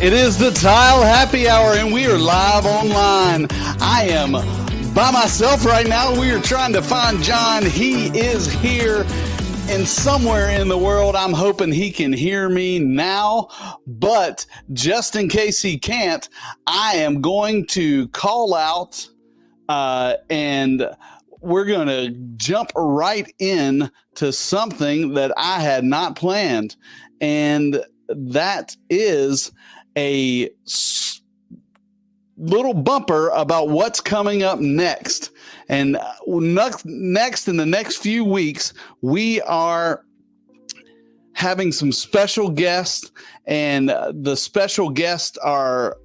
It is the Tile Happy Hour, and we are live online. I am by myself right now. We are trying to find John. He is here and somewhere in the world. I'm hoping he can hear me now, but just in case he can't, I am going to call out and we're going to jump right in to something that I had not planned, and that is a little bumper about what's coming up next. And next in the next few weeks, we are having some special guests, and the special guests are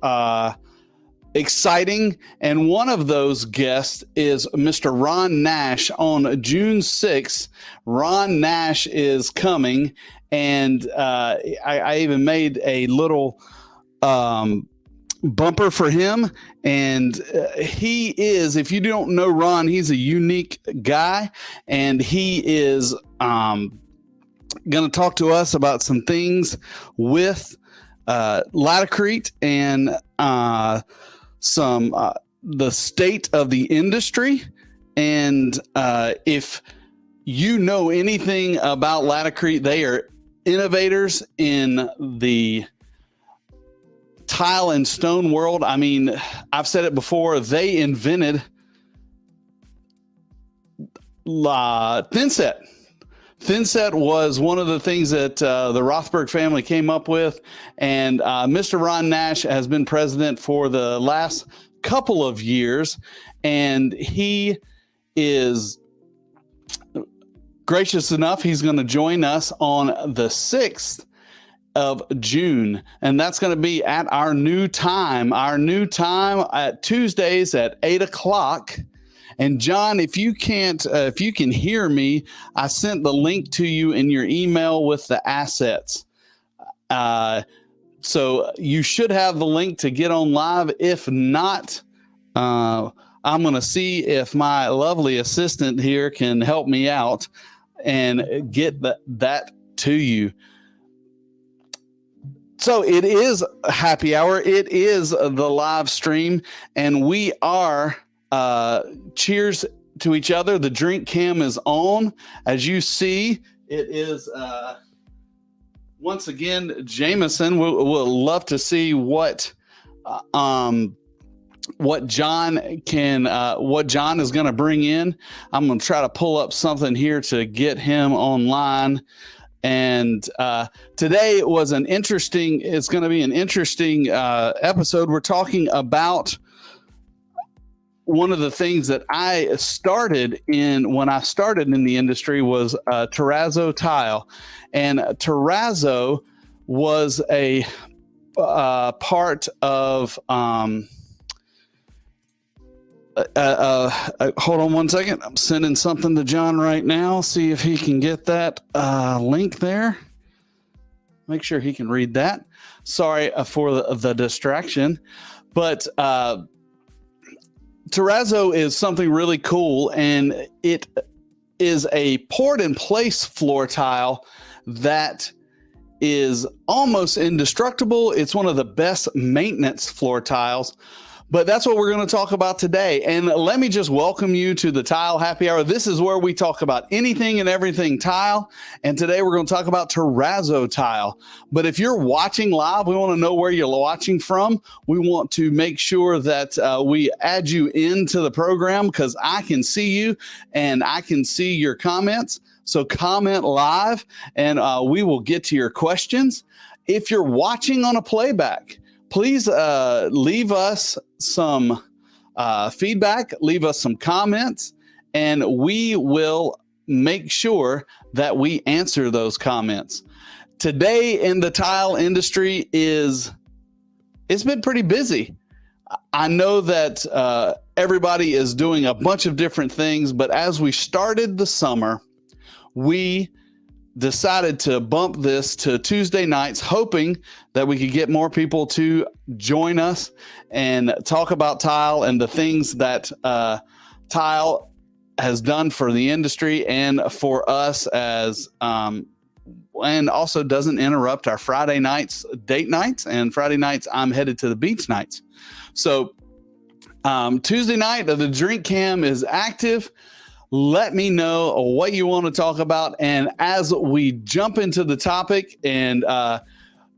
exciting. And one of those guests is Mr. Ron Nash. On June 6th, Ron Nash is coming, and I even made a little bumper for him. And he is, if you don't know Ron, he's a unique guy, and he is going to talk to us about some things with Laticrete and the state of the industry. And if you know anything about Laticrete, they are innovators in the tile and stone world. I mean, I've said it before, they invented thinset. Thinset was one of the things that the Rothberg family came up with, and Mr. Ron Nash has been president for the last couple of years, and he is gracious enough. He's going to join us on the 6th of June, and that's going to be at our new time at Tuesdays at 8 o'clock. And John, if you can hear me, I sent the link to you in your email with the assets. So you should have the link to get on live. If not, I'm going to see if my lovely assistant here can help me out and get that to you. So it is a happy hour. It is the live stream, and we are cheers to each other. The drink cam is on. As you see, it is once again Jameson. We'll love to see what John is going to bring in. I'm going to try to pull up something here to get him online. And today was it's going to be an interesting episode. We're talking about one of the things that I started when I started in the industry was Terrazzo tile. And Terrazzo was a part of hold on one second. I'm sending something to John right now. See if he can get that link there. Make sure he can read that. Sorry for the distraction, but Terrazzo is something really cool, and it is a poured in place floor tile that is almost indestructible. It's one of the best maintenance floor tiles. But that's what we're going to talk about today. And let me just welcome you to the Tile Happy Hour. This is where we talk about anything and everything tile. And today we're going to talk about Terrazzo tile. But if you're watching live, we want to know where you're watching from. We want to make sure that we add you into the program, because I can see you and I can see your comments. So comment live and we will get to your questions. If you're watching on a playback, please leave us some feedback, leave us some comments, and we will make sure that we answer those comments. Today in the tile industry it's been pretty busy. I know that everybody is doing a bunch of different things, but as we started the summer, we decided to bump this to Tuesday nights, hoping that we could get more people to join us and talk about tile and the things that tile has done for the industry and for us as and also doesn't interrupt our Friday nights date nights, and Friday nights I'm headed to the beach nights. So Tuesday night, the drink cam is active. Let me know what you want to talk about. And as we jump into the topic, and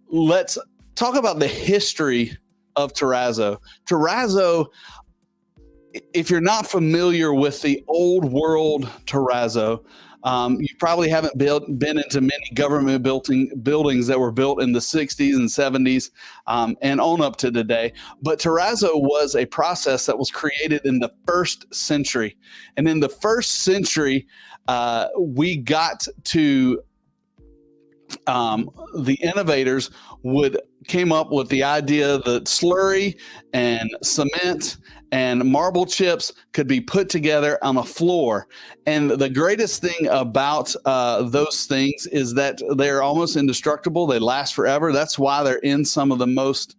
let's talk about the history of Terrazzo. Terrazzo, if you're not familiar with the old world Terrazzo, you probably haven't been into many government buildings that were built in the 60s and 70s and on up to today. But terrazzo was a process that was created in the 1st century. And in the 1st century, we got to the innovators came up with the idea that slurry and cement and marble chips could be put together on a floor. And the greatest thing about those things is that they're almost indestructible. They last forever. That's why they're in some of the most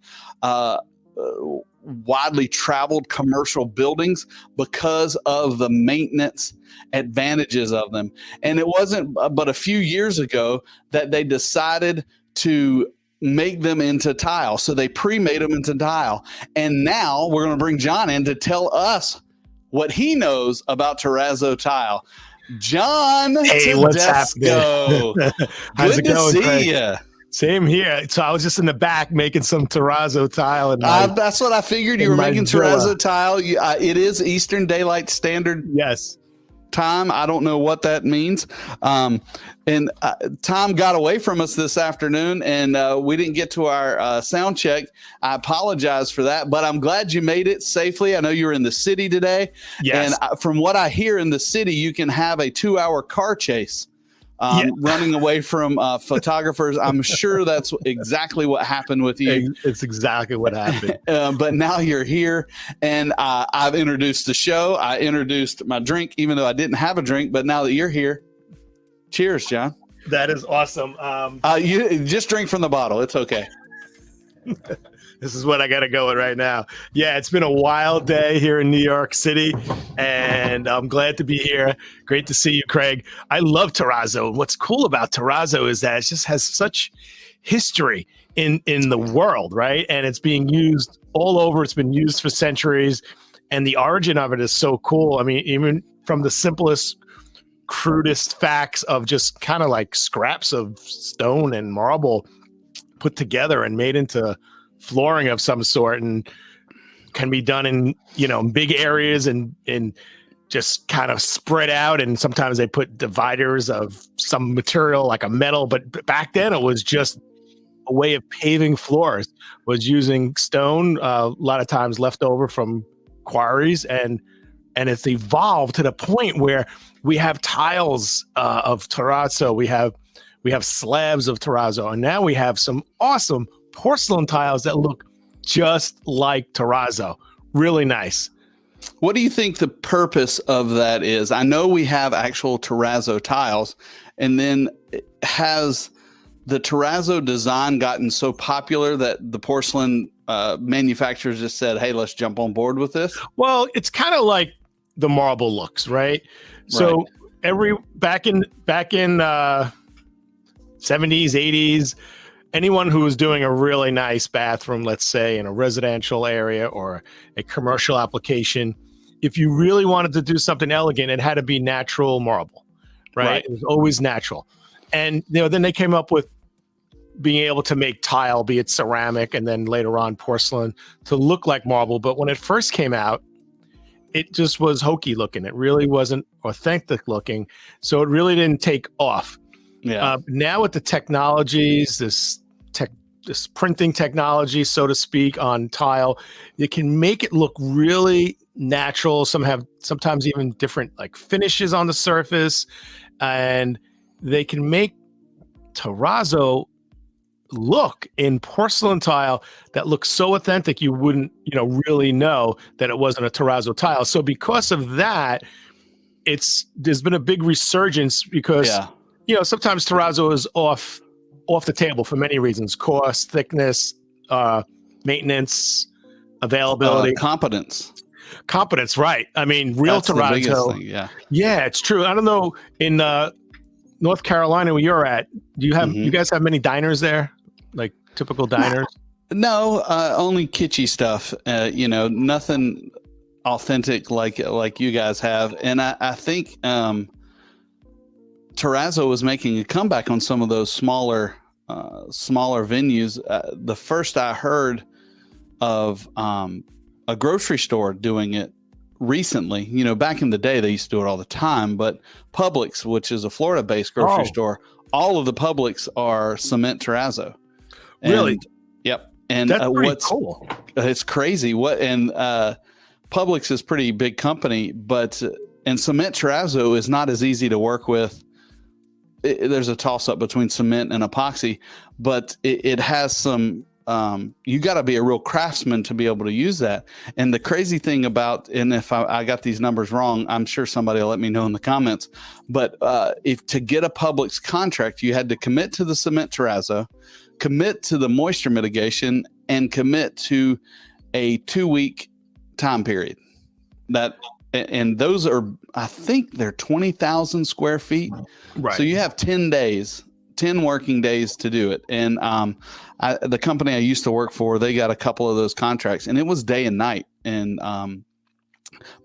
widely traveled commercial buildings, because of the maintenance advantages of them. And it wasn't but a few years ago that they decided to make them into tile. So they pre-made them into tile. And now we're going to bring John in to tell us what he knows about terrazzo tile. John, hey, what's happening? How's it going, Good to see you. Same here. So I was just in the back making some terrazzo tile. And that's what I figured. You were making terrazzo tile. It is Eastern Daylight Standard. Yes. Time. I don't know what that means. And Tom got away from us this afternoon, and we didn't get to our sound check. I apologize for that, but I'm glad you made it safely. I know you were in the city today. Yes. And from what I hear, in the city, you can have a 2-hour car chase. Running away from photographers. I'm sure that's exactly what happened with you. It's exactly what happened. But now you're here, and I've introduced the show. I introduced my drink, even though I didn't have a drink. But now that you're here, cheers, John. That is awesome. You just drink from the bottle. It's okay. This is what I got to go with right now. Yeah, it's been a wild day here in New York City, and I'm glad to be here. Great to see you, Craig. I love terrazzo. And what's cool about terrazzo is that it just has such history in the world, right? And it's being used all over. It's been used for centuries, and the origin of it is so cool. I mean, even from the simplest, crudest facts of just kind of like scraps of stone and marble put together and made into flooring of some sort, and can be done in, big areas and just kind of spread out. And sometimes they put dividers of some material like a metal, but back then it was just a way of paving floors, was using stone, a lot of times left over from quarries, and it's evolved to the point where we have tiles of terrazzo, we have slabs of terrazzo, and now we have some awesome porcelain tiles that look just like terrazzo. Really nice. What do you think the purpose of that is? I know we have actual terrazzo tiles, and then has the terrazzo design gotten so popular that the porcelain manufacturers just said, hey, let's jump on board with this? Well, it's kind of like the marble looks, right? So back in 70s, 80s, anyone who was doing a really nice bathroom, let's say in a residential area or a commercial application, if you really wanted to do something elegant, it had to be natural marble, right? It was always natural. And then they came up with being able to make tile, be it ceramic, and then later on porcelain, to look like marble. But when it first came out, it just was hokey looking. It really wasn't authentic looking. So it really didn't take off. Yeah. Now with the technologies, this printing technology, so to speak, on tile, it can make it look really natural. Sometimes even different like finishes on the surface, and they can make terrazzo look in porcelain tile that looks so authentic you wouldn't really know that it wasn't a terrazzo tile. So because of that, there's been a big resurgence, because sometimes terrazzo is off the table for many reasons: cost, thickness, maintenance, availability, competence, right? I mean, real That's terrazzo. the biggest thing, yeah, it's true. I don't know, in North Carolina, where you're at, do you have Mhm. you guys have many diners there, like typical diners? No, only kitschy stuff. Nothing authentic like you guys have. And I think Terrazzo was making a comeback on some of those smaller venues. The first I heard of a grocery store doing it recently. Back in the day they used to do it all the time, but Publix, which is a Florida-based grocery Oh. store, all of the Publix are cement Terrazzo. Really? And, yep. And That's pretty what's cool. it's crazy. Publix is a pretty big company, and cement Terrazzo is not as easy to work with. There's a toss up between cement and epoxy, but it has some. You got to be a real craftsman to be able to use that. And the crazy thing about, and if I got these numbers wrong, I'm sure somebody will let me know in the comments. But if to get a Publix contract, you had to commit to the cement Terrazzo, commit to the moisture mitigation, and commit to a 2-week time period. And those are, I think they're 20,000 square feet. Right. So you have 10 working days to do it. And the company I used to work for, they got a couple of those contracts, and it was day and night. And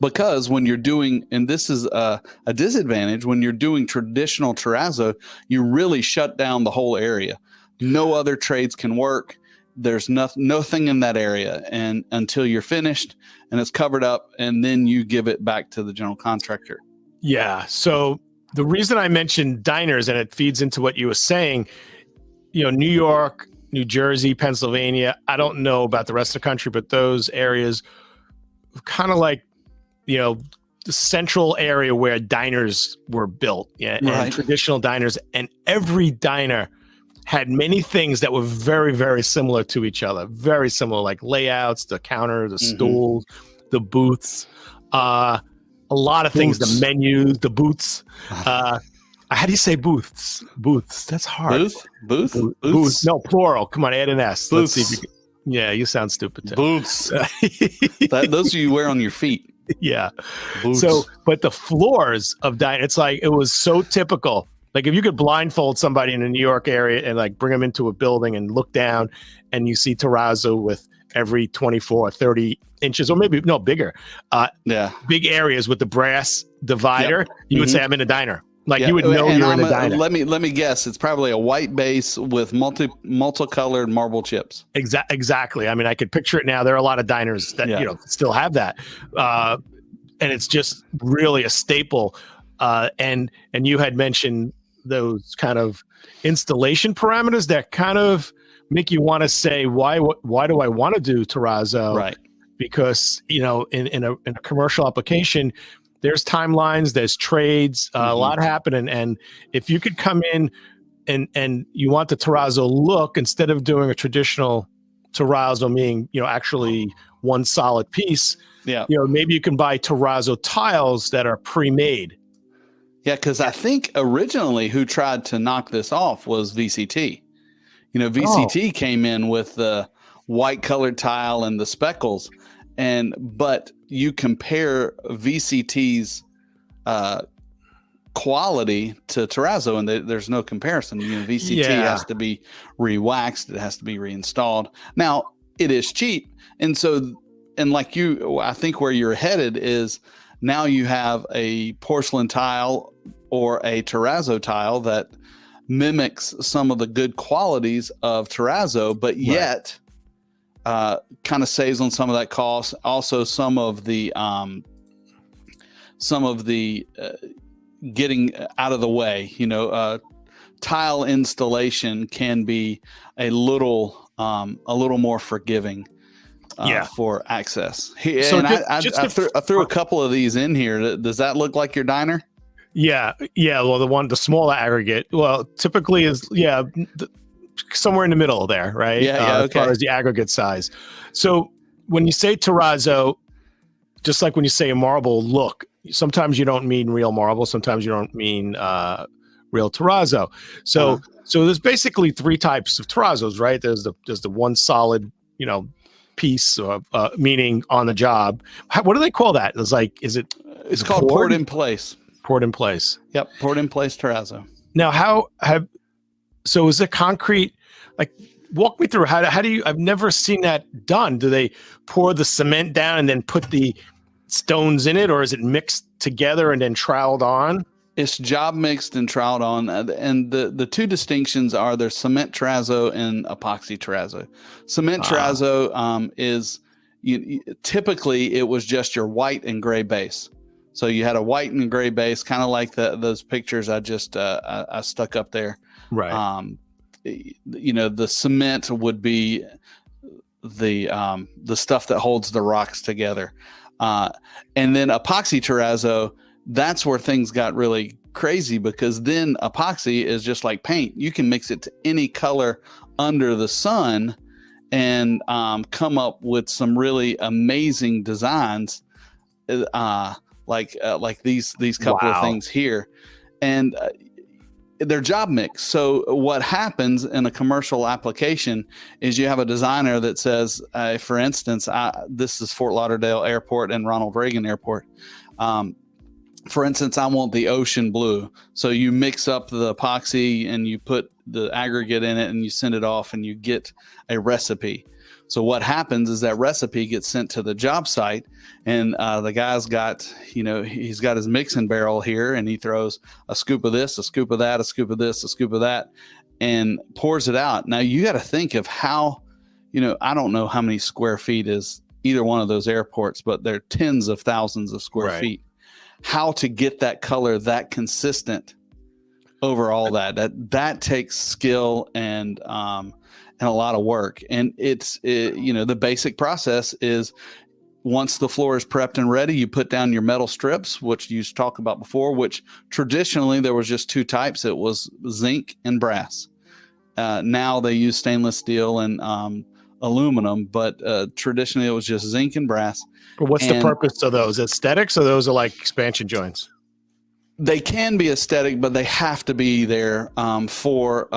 because when you're doing, and this is a disadvantage, when you're doing traditional terrazzo, you really shut down the whole area. No other trades can work. There's nothing in that area, and until you're finished and it's covered up, and then you give it back to the general contractor. Yeah. So the reason I mentioned diners, and it feeds into what you were saying, New York, New Jersey, Pennsylvania, I don't know about the rest of the country, but those areas kind of like, the central area where diners were built, and traditional diners, and every diner had many things that were very, very similar to each other, very similar, like layouts, the counter, the stools, the booths, a lot of things, the menus, the booths. How do you say booths? Booths. That's hard. Booths. No, plural. Come on, add an S. Booths. Let's see if you can. Yeah, you sound stupid too. Booths. Those you wear on your feet. Yeah. Booths. So, but the floors of dining, it's like, it was so typical. Like if you could blindfold somebody in the New York area and like bring them into a building and look down, and you see terrazzo with every 24, 30 inches, or maybe no bigger, big areas with the brass divider, you would say, I'm in a diner. Like you would know you're in a diner. Let me guess. It's probably a white base with multicolored marble chips. Exactly. I mean, I could picture it now. There are a lot of diners that still have that, and it's just really a staple. And you had mentioned those kind of installation parameters that kind of make you want to say, why do I want to do terrazzo? Right. Because, in a commercial application, there's timelines, there's trades, a lot happening. And if you could come in and you want the terrazzo look, instead of doing a traditional terrazzo, meaning, actually one solid piece, maybe you can buy terrazzo tiles that are pre-made. Yeah, because I think originally who tried to knock this off was VCT. VCT came in with the white colored tile and the speckles, but you compare VCT's quality to terrazzo, and there's no comparison. VCT has to be re-waxed, it has to be reinstalled. Now it is cheap, and like I think where you're headed is, now you have a porcelain tile or a terrazzo tile that mimics some of the good qualities of terrazzo, but yet kind of saves on some of that cost. Also, some of the getting out of the way. Tile installation can be a little more forgiving. For access. So I threw a couple of these in here. Does that look like your diner? Yeah. Well, the smaller aggregate, typically is somewhere in the middle there, right? As far as the aggregate size. So when you say terrazzo, just like when you say a marble look, sometimes you don't mean real marble, sometimes you don't mean real terrazzo. So there's basically three types of terrazzos, right? There's the one solid, piece, meaning on the job. What do they call that? It's called poured in place. Poured in place. Yep, poured in place terrazzo. Now, is it concrete? Like, walk me through how do you? I've never seen that done. Do they pour the cement down and then put the stones in it, or is it mixed together and then troweled on? It's job mixed and troweled on, and the two distinctions are there's cement terrazzo and epoxy terrazzo. Cement terrazzo is typically it was just your white and gray base. So you had a white and gray base, kind of like those pictures I just I stuck up there. Right. The cement would be the stuff that holds the rocks together, and then epoxy terrazzo. That's where things got really crazy, because then epoxy is just like paint. You can mix it to any color under the sun and come up with some really amazing designs, like these couple of things here. And they're job mix. So what happens in a commercial application is you have a designer that says, for instance, this is Fort Lauderdale Airport and Ronald Reagan Airport. For instance, I want the ocean blue. So you mix up the epoxy and you put the aggregate in it and you send it off and you get a recipe. So what happens is that recipe gets sent to the job site, and the guy's got, he's got his mixing barrel here, and he throws a scoop of this, a scoop of that, a scoop of this, a scoop of that, and pours it out. Now you got to think of how, I don't know how many square feet is either one of those airports, but they're tens of thousands of square feet. How to get that color that consistent over all that takes skill and a lot of work. And the basic process is, once the floor is prepped and ready, you put down your metal strips, which you talked about before, which traditionally there was just two types. It was zinc and brass. Now they use stainless steel and aluminum, but traditionally it was just zinc and brass. But what's the purpose of those? Aesthetics, or those are like expansion joints? They can be aesthetic, but they have to be there for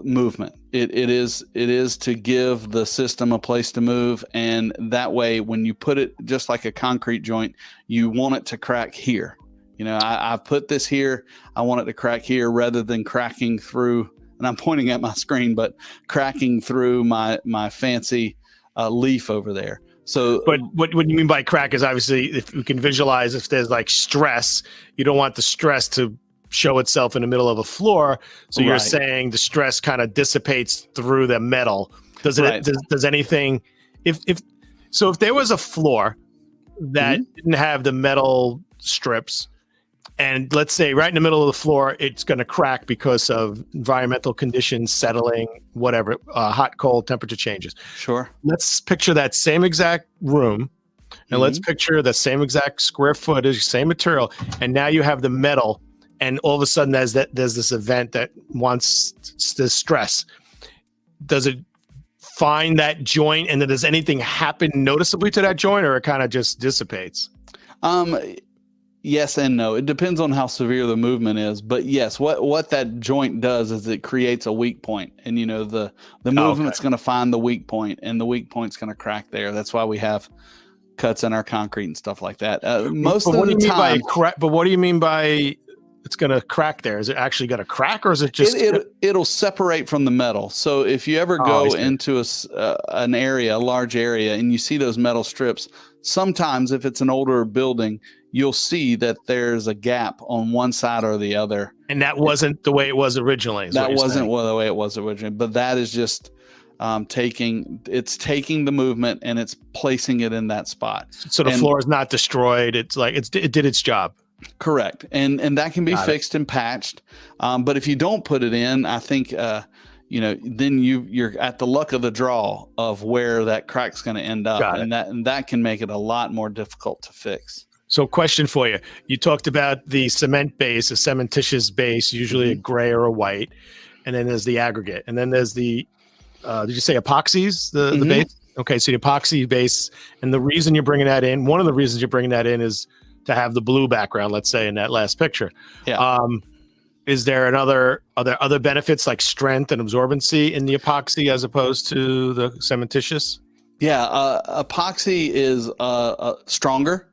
movement. It is to give the system a place to move, and that way, when you put it just like a concrete joint, you want it to crack here. I've put this here. I want it to crack here rather than cracking through. And I'm pointing at my screen, but cracking through my fancy leaf over there. So, but what you mean by crack is, obviously, if you can visualize, if there's like stress, you don't want the stress to show itself in the middle of a floor. So you're saying the stress kind of dissipates through the metal. Does anything, if there was a floor that didn't have the metal strips, and let's say right in the middle of the floor, it's going to crack because of environmental conditions, settling, whatever, hot, cold, temperature changes. Sure. Let's picture that same exact room, and let's picture the same exact square footage, same material, and now you have the metal, and all of a sudden there's this event that wants this stress. Does it find that joint, and then does anything happen noticeably to that joint, or it kind of just dissipates? Yes and no. It depends on how severe the movement is. But yes, what that joint does is it creates a weak point. And the movement's going to find the weak point, and the weak point's going to crack there. That's why we have cuts in our concrete and stuff like that. Most of the time. But what do you mean by it's going to crack there? Is it actually going to crack, or is it just it'll separate from the metal? So if you ever go into a large area, and you see those metal strips, sometimes if it's an older building, you'll see that there's a gap on one side or the other. And that wasn't the way it was originally. That wasn't the way it was originally. But that is just taking the movement and it's placing it in that spot. So the floor is not destroyed. It's like it did its job. Correct. And that can be fixed and patched. But if you don't put it in, I think then you're at the luck of the draw of where that crack's going to end up, and that can make it a lot more difficult to fix. So, question for you: you talked about the cement base, a cementitious base, usually a gray or a white, and then there's the aggregate, and then there's the did you say epoxies? The base. Okay, so the epoxy base, and the reason you're bringing that in, one of the reasons you're bringing that in is to have the blue background. Let's say in that last picture. Yeah. Is there are there other benefits like strength and absorbency in the epoxy as opposed to the cementitious? Yeah, epoxy is stronger.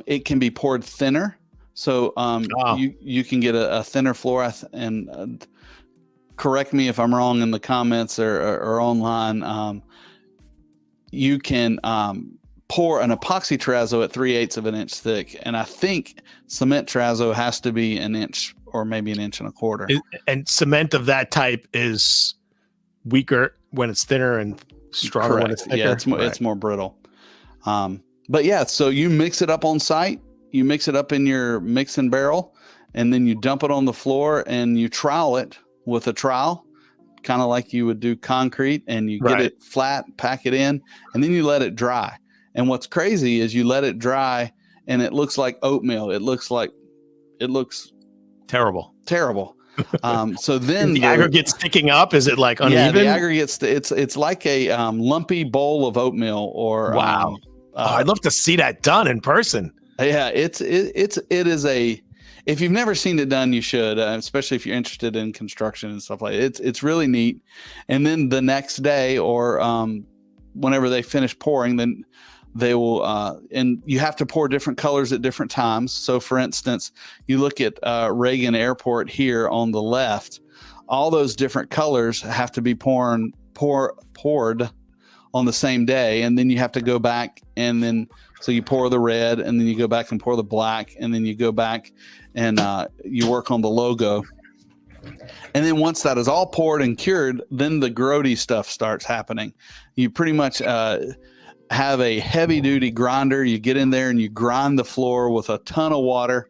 It can be poured thinner, So Oh, you can get a thinner floor, and correct me if I'm wrong in the comments or online. You can pour an epoxy terrazzo at 3/8 of an inch thick, and I think cement terrazzo has to be an inch or maybe an inch and a quarter. and cement of that type is weaker when it's thinner and stronger when it's Correct. thicker. Yeah, it's more brittle. But yeah, so you mix it up on site. You mix it up in your mixing barrel, and then you dump it on the floor and you trowel it with a trowel, kind of like you would do concrete, and you get Right. it flat, pack it in, and then you let it dry. And what's crazy is you let it dry and it looks like oatmeal. It looks Terrible. terrible. So then Is the aggregate sticking up? Is it like uneven? yeah, the aggregates, it's like a lumpy bowl of oatmeal or Wow. I'd love to see that done in person. yeah, it is a, if you've never seen it done, you should, especially if you're interested in construction and stuff like it. It's really neat. And then the next day or whenever they finish pouring, then they will, and you have to pour different colors at different times. So for instance, you look at Reagan Airport here on the left, all those different colors have to be poured on the same day. And then you have to go back, and then, so you pour the red, and then you go back and pour the black, and then you go back and you work on the logo. And then once that is all poured and cured, then the grody stuff starts happening. You pretty much have a heavy duty grinder. You get in there and you grind the floor with a ton of water,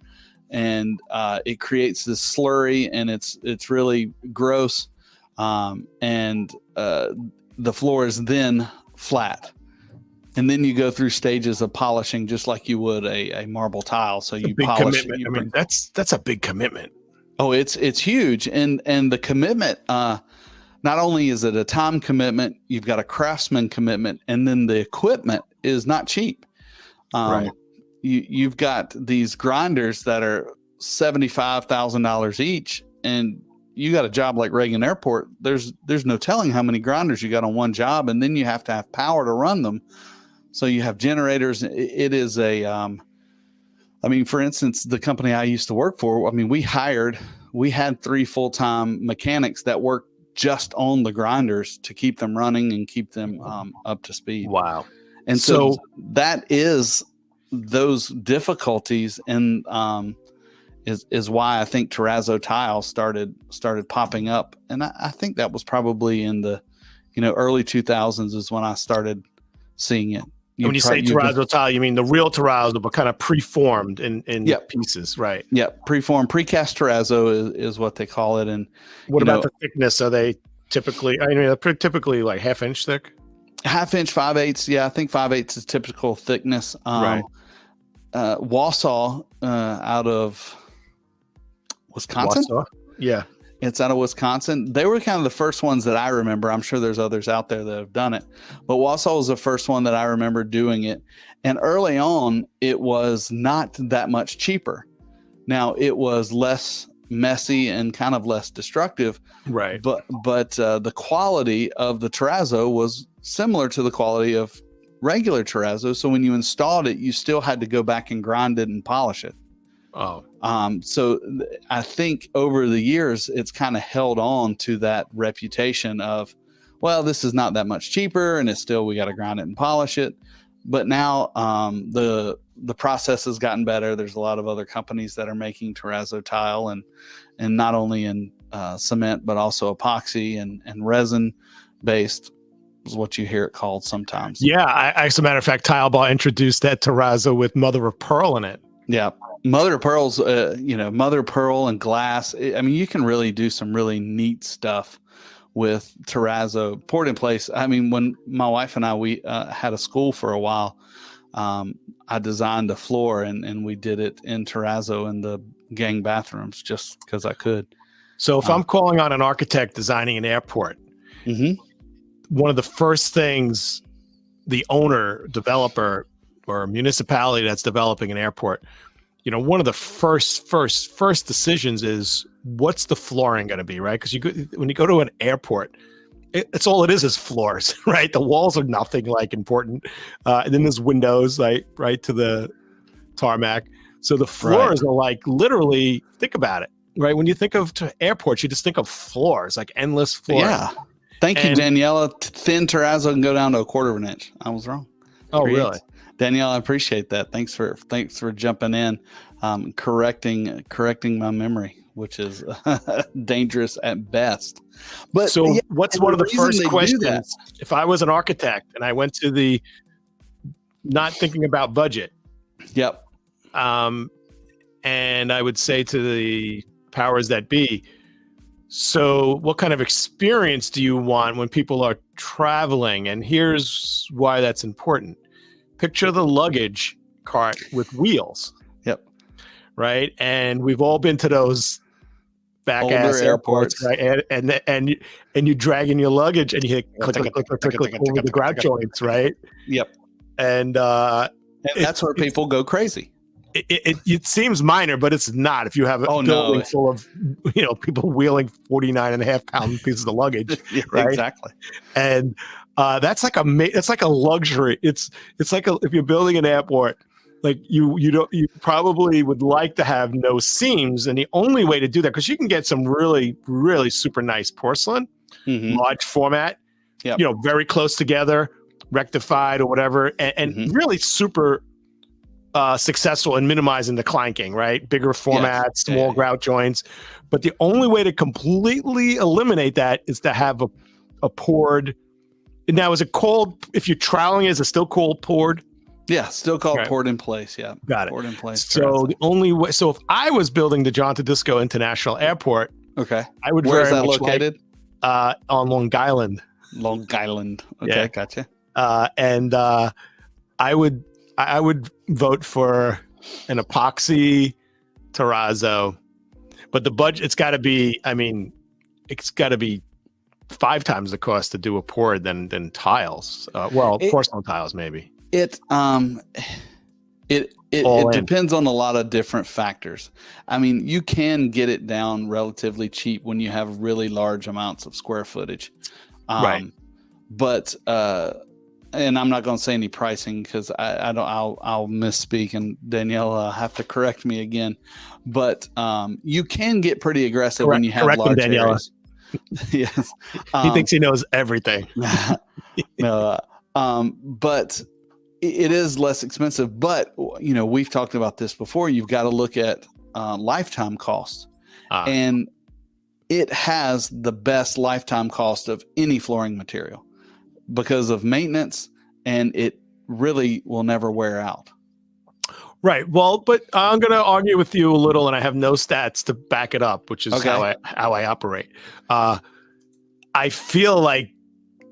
and it creates this slurry, and it's really gross. And the floor is then flat. And then you go through stages of polishing just like you would a marble tile. So you polish. Commitment. I mean, that's a big commitment. Oh, it's huge. And the commitment, not only is it a time commitment, you've got a craftsman commitment, and then the equipment is not cheap. Right. You've got these grinders that are $75,000 each, and you got a job like Reagan Airport. There's no telling how many grinders you got on one job, and then you have to have power to run them. So you have generators. It is a, I mean, for instance, the company I used to work for, I mean, we had 3 full-time mechanics that worked just on the grinders to keep them running and keep them up to speed. Wow. And so that is those difficulties, and is why I think terrazzo tile started popping up. And I think that was probably in the, early 2000s is when I started seeing it. When you say terrazzo tile, you mean the real terrazzo, but kind of preformed in pieces, right? Yeah, preformed, precast terrazzo is what they call it. And what about the thickness? Are they typically? I mean, they're typically like 1/2 inch thick. 1/2 inch, 5/8. Yeah, I think 5/8 is typical thickness. Right. Wausau, out of Wisconsin. Wausau? Yeah. It's out of Wisconsin. They were kind of the first ones that I remember. I'm sure there's others out there that have done it, but Wausau was the first one that I remember doing it. And early on, it was not that much cheaper. Now, it was less messy and kind of less destructive. Right. But the quality of the terrazzo was similar to the quality of regular terrazzo. So when you installed it, you still had to go back and grind it and polish it. Oh. So I think over the years, it's kind of held on to that reputation of, well, this is not that much cheaper, and it's still, we got to grind it and polish it. But now the process has gotten better. There's a lot of other companies that are making terrazzo tile, and not only in cement, but also epoxy and resin based is what you hear it called sometimes. Yeah. As a matter of fact, Tile Bar introduced that terrazzo with mother of pearl in it. Yeah. Mother of pearl's, mother of pearl and glass. I mean, you can really do some really neat stuff with terrazzo poured in place. I mean, when my wife and I, we had a school for a while, I designed a floor and we did it in terrazzo in the gang bathrooms just because I could. So if I'm calling on an architect designing an airport, one of the first things the owner, developer, or municipality that's developing an airport, one of the first decisions is what's the flooring going to be, right? Because when you go to an airport, it's all it is floors, right? The walls are nothing like important, and then there's windows, like right to the tarmac. So the floors are like literally, think about it, right? When you think of airports, you just think of floors, like endless floors. Yeah. Thank you, Daniela. Thin terrazzo can go down to 1/4 of an inch. I was wrong. Oh, really? Danielle, I appreciate that. Thanks for jumping in, correcting my memory, which is dangerous at best. But so what's one of the first questions if if I was an architect and I went to the not thinking about budget? Yep. And I would say to the powers that be, so what kind of experience do you want when people are traveling? And here's why that's important. Picture the luggage cart with wheels. Yep. Right. And we've all been to those back ass airports, right? And you drag in your luggage and you hit click over the grout joints, right? Yep. And that's where people go crazy. It seems minor, but it's not. If you have a building full of people wheeling 49.5 pound pieces of luggage, right? Exactly. And that's like a luxury. It's like if you're building an airport, like you probably would like to have no seams, and the only way to do that, because you can get some really really super nice porcelain, large format, very close together, rectified or whatever, and really super successful in minimizing the clanking, right? Bigger formats, small grout joints. But the only way to completely eliminate that is to have a poured. Now, is it called, if you're troweling, is it still called poured? Yeah, still called poured in place. Yeah. Got it. Poured in place. So the only way, so if I was building the John Tedisco International Airport, I would Where is that located? On Long Island. Long Island. Okay, gotcha. And I would vote for an epoxy terrazzo, but the budget, it's got to be 5 times the cost to do a poured than tiles. Porcelain tiles maybe. It depends on a lot of different factors. I mean, you can get it down relatively cheap when you have really large amounts of square footage. Right. But and I'm not going to say any pricing because I'll misspeak, and Danielle have to correct me again. But you can get pretty aggressive when you have large areas. Yes. He thinks he knows everything. No, but it is less expensive. But we've talked about this before. You've got to look at lifetime costs, and it has the best lifetime cost of any flooring material because of maintenance, and it really will never wear out. Right. Well, but I'm going to argue with you a little, and I have no stats to back it up, which is how I operate. I feel like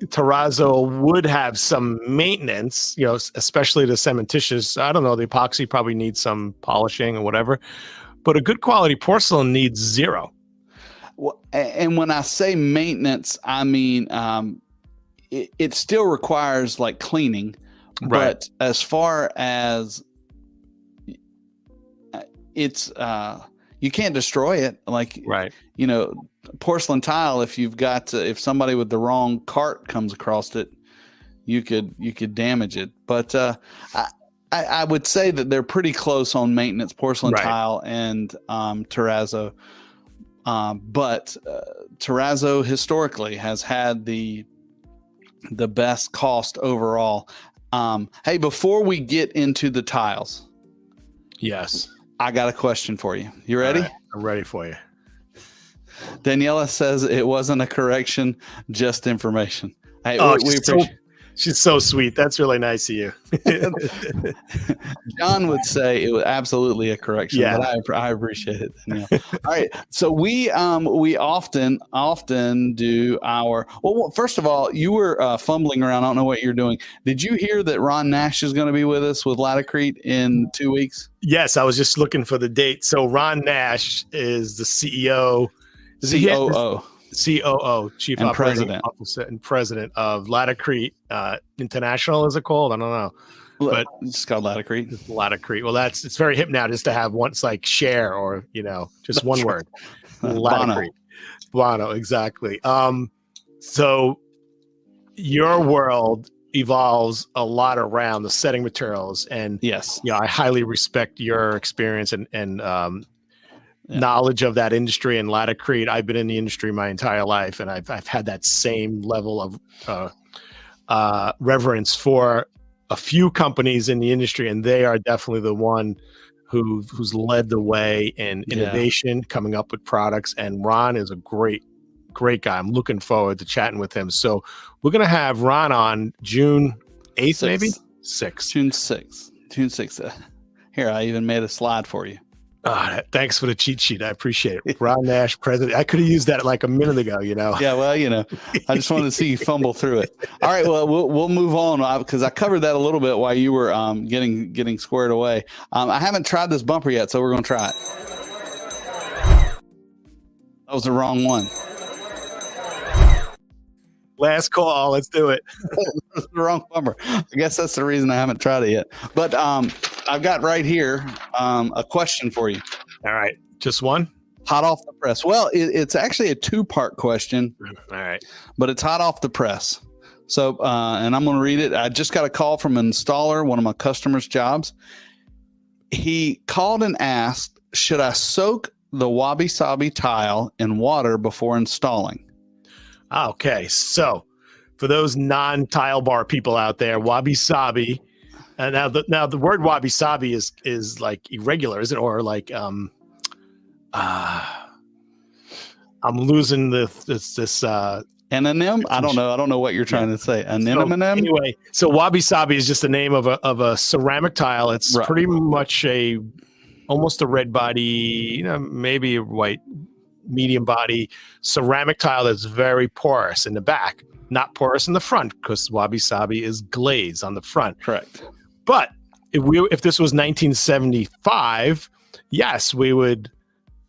terrazzo would have some maintenance, especially the cementitious. I don't know. The epoxy probably needs some polishing or whatever, but a good quality porcelain needs zero. Well, and when I say maintenance, I mean it still requires like cleaning, but as far as it's you can't destroy it, like porcelain tile, if somebody with the wrong cart comes across it, you could damage it. But I would say that they're pretty close on maintenance, porcelain tile and terrazzo. But terrazzo historically has had the best cost overall. Hey, before we get into the tiles, yes, I got a question for you. You ready? Right, I'm ready for you. Daniela says it wasn't a correction, just information. Hey, we appreciate. She's so sweet. That's really nice of you. John would say it was absolutely a correction, but I appreciate it, Danielle. All right. So we often do our, well, first of all, you were fumbling around. I don't know what you're doing. Did you hear that Ron Nash is going to be with us with Laticrete in 2 weeks? Yes. I was just looking for the date. So Ron Nash is the CEO. COO, Chief Operating Officer and President of Laticrete International, is it called? I don't know. But it's called Laticrete. Laticrete. Well, it's very hip now just to have once like share or, just one word. Laticrete. Bono, exactly. So your world evolves a lot around the setting materials, and Yes. I highly respect your experience and Yeah. knowledge of that industry and latticrete. I've been in the industry my entire life, and I've had that same level of reverence for a few companies in the industry, and they are definitely the one who's led the way in innovation, coming up with products. And Ron is a great guy. I'm looking forward to chatting with him. So we're going to have Ron on June 8th, maybe 6th. June 6th. June 6th. Here, I even made a slide for you. Thanks for the cheat sheet. I appreciate it. Ron Nash, president. I could have used that like a minute ago, Yeah, well, I just wanted to see you fumble through it. All right, well, we'll move on because I covered that a little bit while you were getting squared away. I haven't tried this bumper yet, so we're going to try it. That was the wrong one. Last call. Let's do it. That's the wrong bumper. I guess that's the reason I haven't tried it yet. But I've got right here a question for you. All right. Just one? Hot off the press. Well, it's actually a two-part question. All right. But it's hot off the press. So, and I'm going to read it. I just got a call from an installer, one of my customers' jobs. He called and asked, should I soak the wabi-sabi tile in water before installing? Okay. So for those non-tile bar people out there, wabi-sabi, and now the word wabi-sabi is like irregular, is it? Or like, I'm losing this Anonym? I don't know what you're trying to say. Anonym? So, anyway, so wabi-sabi is just the name of a ceramic tile. It's pretty much almost a red body, maybe a white medium body ceramic tile that's very porous in the back, not porous in the front, because wabi-sabi is glaze on the front. Correct. But if this was 1975, yes, we would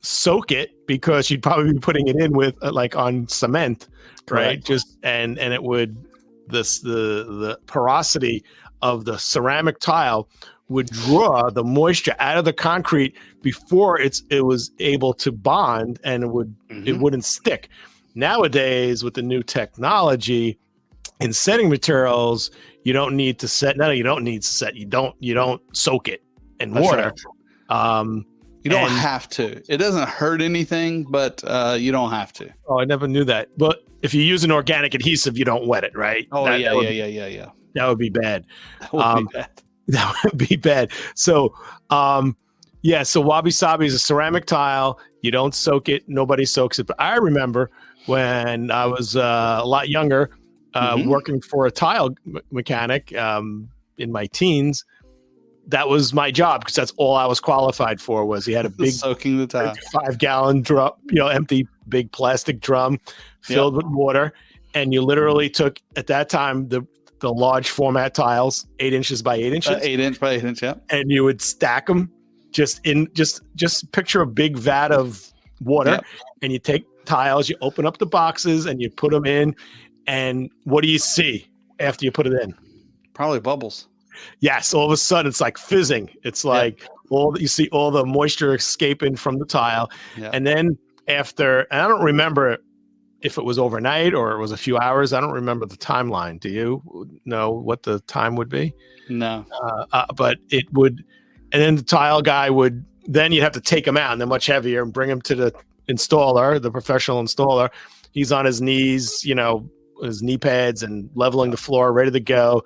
soak it, because you'd probably be putting it in with like on cement. Right. Just and it would the porosity of the ceramic tile would draw the moisture out of the concrete before it was able to bond, and it wouldn't stick. Nowadays, with the new technology in setting materials, you don't need to set. No, you don't need to set. You don't soak it in water. Right. You don't have to. It doesn't hurt anything, but you don't have to. Oh, I never knew that. But if you use an organic adhesive, you don't wet it, right? Oh, yeah. That would be bad. That would be bad. So, so wabi-sabi is a ceramic tile. You don't soak it. Nobody soaks it. But I remember when I was a lot younger, working for a tile mechanic in my teens. That was my job, because that's all I was qualified for. Was he had a big soaking the tile, 5-gallon drum, empty big plastic drum filled with water, and you literally took, at that time, the large format tiles, 8 inches by 8 inches, 8 inch by 8 inch, yeah, and you would stack them just picture a big vat of water, and you take tiles, you open up the boxes, and you put them in, and what do you see after you put it in? Probably bubbles. Yes, all of a sudden it's like fizzing. It's like you see all the moisture escaping from the tile. Yeah. And then and I don't remember if it was overnight or it was a few hours. I don't remember the timeline. Do you know what the time would be? No. But it would, and then the tile guy then you'd have to take him out, and they're much heavier, and bring him to the installer, the professional installer. He's on his knees, his knee pads, and leveling the floor, ready to go.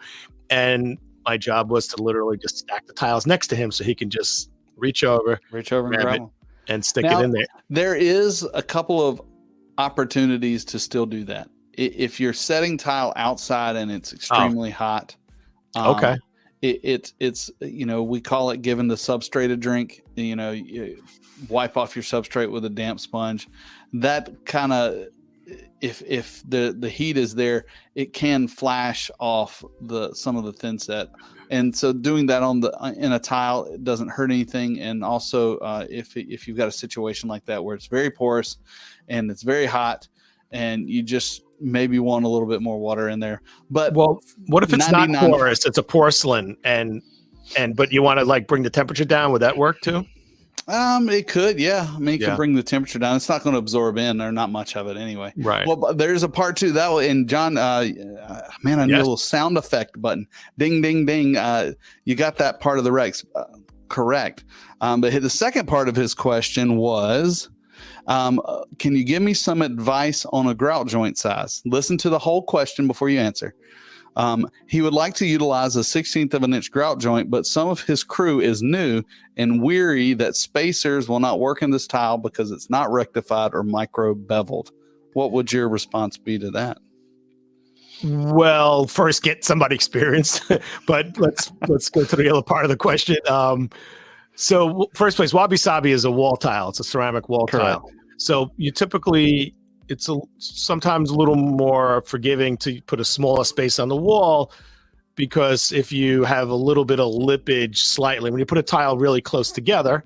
And my job was to literally just stack the tiles next to him, so he can just reach over and grab it and stick it in there. There is a couple of opportunities to still do that. If you're setting tile outside and it's extremely hot, it's we call it giving the substrate a drink. You wipe off your substrate with a damp sponge. That kind of, if the heat is there, it can flash off some of the thin set, and so doing that in a tile, it doesn't hurt anything. And also, if you've got a situation like that where it's very porous and it's very hot, and you just maybe want a little bit more water in there. But what if it's not porous? It's a porcelain, but you want to bring the temperature down? Would that work too? It could, yeah. I mean, it Yeah. could bring the temperature down. It's not going to absorb in, or not much of it anyway. Right. Well, but there's a part two that will, and John, man, I need a Yes. little sound effect button. Ding, ding, ding. You got that part of the Rex correct. But the second part of his question was, can you give me some advice on a grout joint size? Listen to the whole question before you answer. He would like to utilize a 1/16 of an inch grout joint, but some of his crew is new and weary that spacers will not work in this tile because it's not rectified or micro beveled. What would your response be to that? Well, first get somebody experienced, but let's go to the other part of the question. So first place, wabi sabi is a wall tile. It's a ceramic wall Correct. tile. So you typically, it's sometimes a little more forgiving to put a smaller space on the wall, because if you have a little bit of lippage slightly, when you put a tile really close together,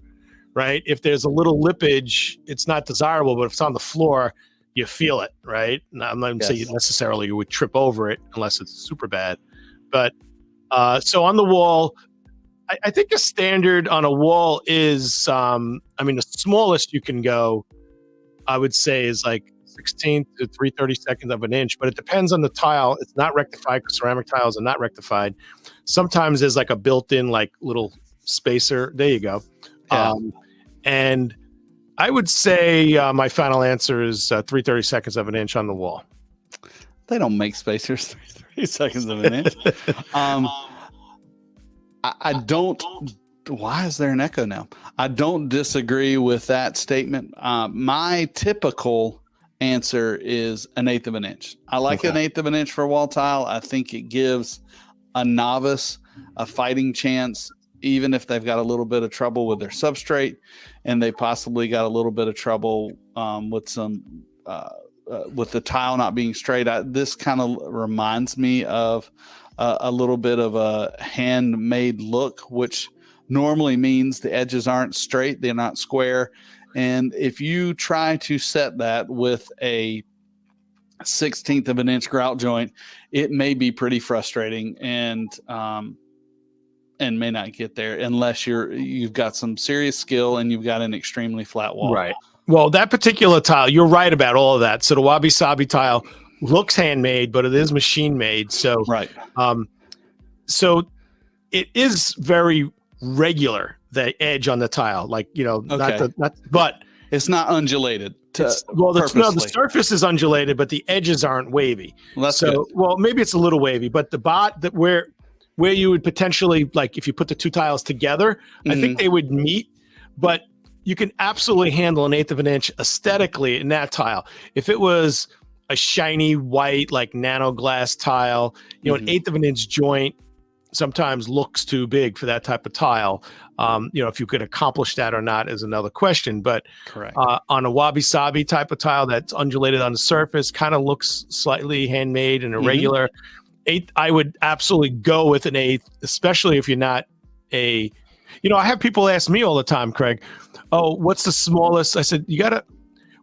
right? If there's a little lippage, it's not desirable, but if it's on the floor, you feel it, right? And I'm not even saying necessarily you would trip over it unless it's super bad. But so on the wall, I think a standard on a wall is, I mean, the smallest you can go, I would say, is like 16 to 3/32 of an inch, but it depends on the tile. It's not rectified because ceramic tiles are not rectified. Sometimes there's like a built-in like little spacer. There you go. Yeah. And I would say my final answer is 3/32 of an inch on the wall. They don't make spacers 3/32 of an inch. I don't. Why is there an echo now? I don't disagree with that statement. My typical answer is 1/8 of an inch. I like 1/8 of an inch for a wall tile. I think it gives a novice a fighting chance, even if they've got a little bit of trouble with their substrate, and they possibly got a little bit of trouble with some with the tile not being straight. This kind of reminds me of a little bit of a handmade look, which normally means the edges aren't straight, they're not square. And if you try to set that with a 1/16 of an inch grout joint, it may be pretty frustrating and may not get there unless you've got some serious skill and you've got an extremely flat wall. Right. Well, that particular tile, you're right about all of that. So the wabi sabi tile looks handmade, but it is machine made. So Right. So it is very regular, the edge on the tile, like, you know, but it's not undulated. The surface is undulated, but the edges aren't wavy. Well, that's good. Well, maybe it's a little wavy, but where you would potentially, like, if you put the two tiles together, I think they would meet, but you can absolutely handle 1/8 of an inch aesthetically in that tile. If it was a shiny white, like nano glass tile, you know, 1/8 of an inch joint sometimes looks too big for that type of tile. You know, if you could accomplish that or not is another question. But correct. On a wabi sabi type of tile that's undulated on the surface, kind of looks slightly handmade and irregular. 1/8, I would absolutely go with an 1/8, especially if you're not a, you know, I have people ask me all the time, Craig, oh, what's the smallest? I said,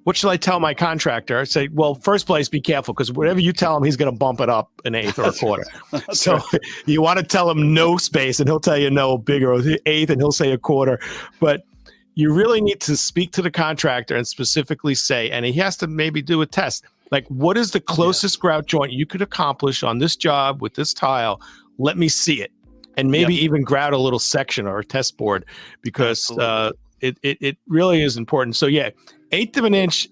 what should I tell my contractor? I say, well, first place, be careful, because whatever you tell him, he's going to bump it up an 1/8 or a quarter. So you want to tell him no space, and he'll tell you no, bigger, or 1/8, and he'll say a quarter. But you really need to speak to the contractor and specifically say, and he has to maybe do a test, like, what is the closest grout joint you could accomplish on this job with this tile? Let me see it. And maybe even grout a little section or a test board, because it really is important. So yeah, 1/8 of an inch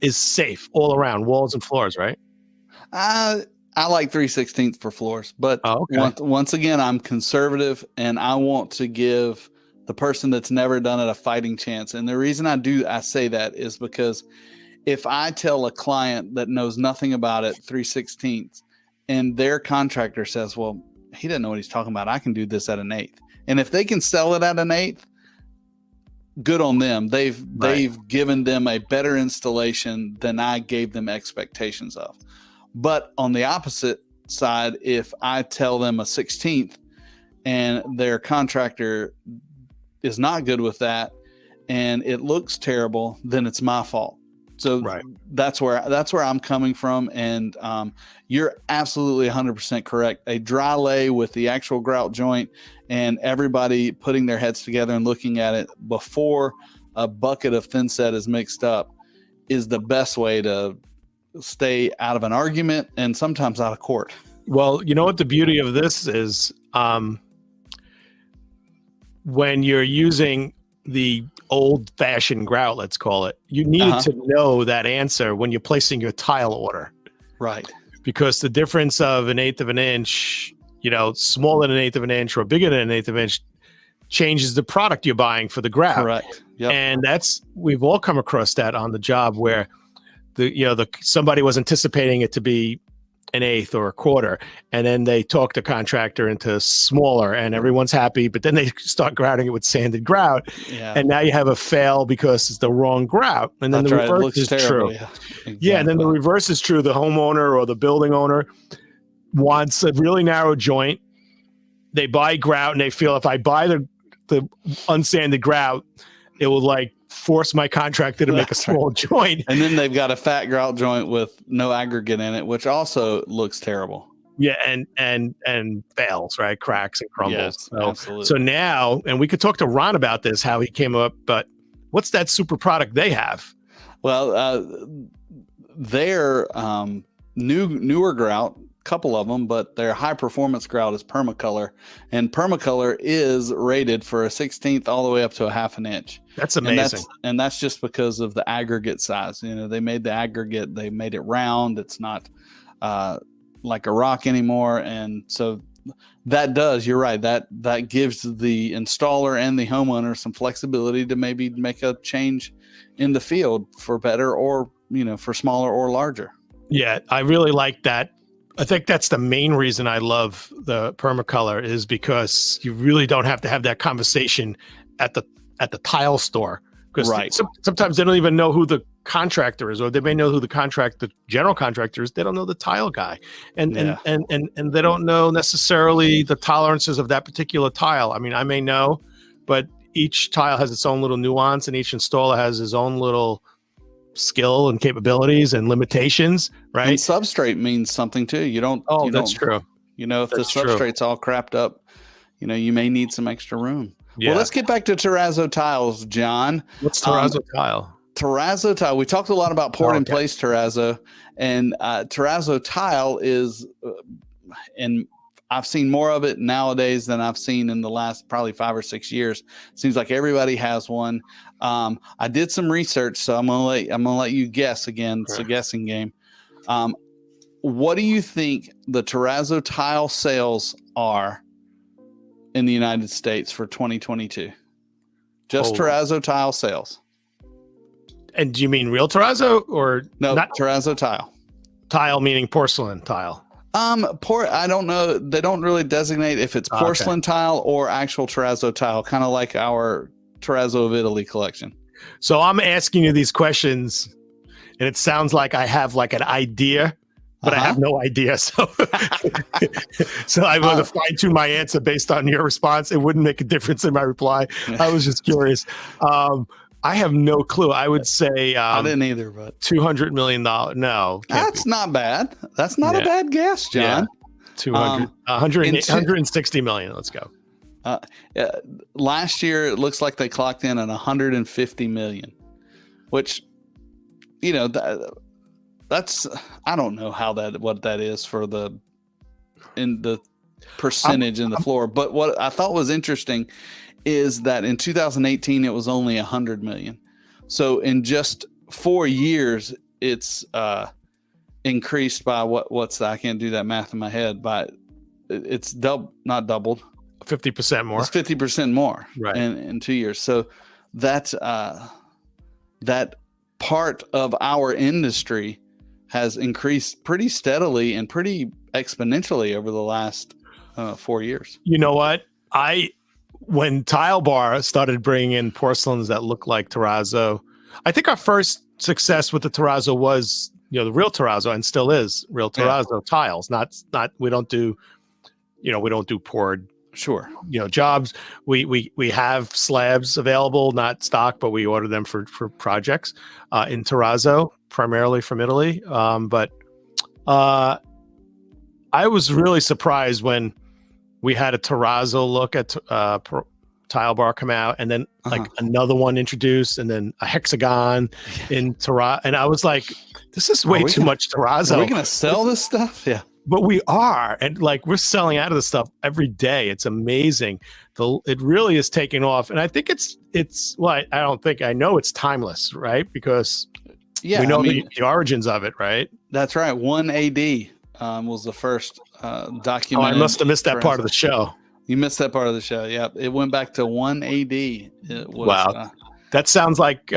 is safe all around walls and floors, right? I like 3/16 for floors, but once again, I'm conservative and I want to give the person that's never done it a fighting chance. And the reason I say that is because if I tell a client that knows nothing about it 3/16 and their contractor says, well, he doesn't know what he's talking about, I can do this at 1/8. And if they can sell it at 1/8, good on them. They've given them a better installation than I gave them expectations of. But on the opposite side, if I tell them a 1/16 and their contractor is not good with that and it looks terrible, then it's my fault. So Right. that's where I'm coming from. And you're absolutely 100% correct. A dry lay with the actual grout joint and everybody putting their heads together and looking at it before a bucket of thin set is mixed up is the best way to stay out of an argument and sometimes out of court. Well, you know what the beauty of this is, when you're using the old-fashioned grout, let's call it, you needed to know that answer when you're placing your tile order. Right. Because the difference of 1/8 of an inch, smaller than 1/8 of an inch or bigger than 1/8 of an inch changes the product you're buying for the grout. Correct. Yep. And we've all come across that on the job where somebody was anticipating it to be 1/8 or 1/4, and then they talk the contractor into smaller, and everyone's happy. But then they start grouting it with sanded grout, and now you have a fail because it's the wrong grout. And then the reverse is true. Yeah, exactly. Yeah, and then the reverse is true. The homeowner or the building owner wants a really narrow joint. They buy grout, and they feel if I buy the unsanded grout, it will force my contractor to make a small joint. And then they've got a fat grout joint with no aggregate in it, which also looks terrible. Yeah, and fails, right? Cracks and crumbles. Yes, absolutely. So now, and we could talk to Ron about this, how he came up, but what's that super product they have? Well, their newer grout, couple of them, but their high performance grout is Permacolor, and Permacolor is rated for a 1/16 all the way up to a 1/2 inch. That's amazing. And that's just because of the aggregate size. They made the aggregate, they made it round. It's not like a rock anymore. And so that does, you're right, that gives the installer and the homeowner some flexibility to maybe make a change in the field for better, or for smaller or larger. Yeah, I really like that. I think that's the main reason I love the Permacolor, is because you really don't have to have that conversation at the tile store, because sometimes they don't even know who the contractor is, or they may know who the general contractor is. They don't know the tile guy, and they don't know necessarily the tolerances of that particular tile. I mean, I may know, but each tile has its own little nuance, and each installer has his own little skill and capabilities and limitations, right? And substrate means something too. That's true. If the substrate's all crapped up, you may need some extra room. Yeah. Well, let's get back to terrazzo tiles, John. What's terrazzo tile? Terrazzo tile. We talked a lot about poured in place terrazzo, and terrazzo tile is, and I've seen more of it nowadays than I've seen in the last probably 5 or 6 years. Seems like everybody has one. I did some research, so I'm gonna let you guess again. It's a guessing game. What do you think the terrazzo tile sales are in the United States for 2022? Just terrazzo tile sales. And do you mean real terrazzo or no? Not terrazzo tile. Tile meaning porcelain tile. I don't know. They don't really designate if it's porcelain tile or actual terrazzo tile, kind of like our Terrazzo of Italy collection. So I'm asking you these questions, and it sounds like I have an idea, but I have no idea. So, so I want to fine tune my answer based on your response. It wouldn't make a difference in my reply. I was just curious. I have no clue. I would say I didn't either, but $200 million. No, that's not bad. That's not a bad guess, John. Yeah. 160 million. Let's go. Last year, it looks like they clocked in at 150 million, which, that's, I don't know what that is for the percentage in the floor. But what I thought was interesting is that in 2018, it was only 100 million. So in just 4 years, it's increased by I can't do that math in my head, but it's not doubled. 50% more. It's 50% more, right, in 2 years. So that part of our industry has increased pretty steadily and pretty exponentially over the last 4 years. You know what? When Tile Bar started bringing in porcelains that look like terrazzo, I think our first success with the terrazzo was, the real terrazzo, and still is real terrazzo tiles. Not we don't do poured Sure. jobs. We have slabs available, not stock, but we order them for projects in Terrazzo, primarily from Italy. But I was really surprised when we had a Terrazzo look at tile bar come out, and then like another one introduced, and then a hexagon in Terrazzo, and I was like, this is way too much Terrazzo. Are we gonna sell this stuff? Yeah. But we are, and like we're selling out of this stuff every day. It's amazing. It really is taking off, and I think it's well, I know it's timeless, right? Because we know the origins of it, right? That's right. 1 AD was the first documented. Oh, I must have missed that part of the show. You missed that part of the show. Yeah, it went back to 1 AD. It was, wow, that sounds like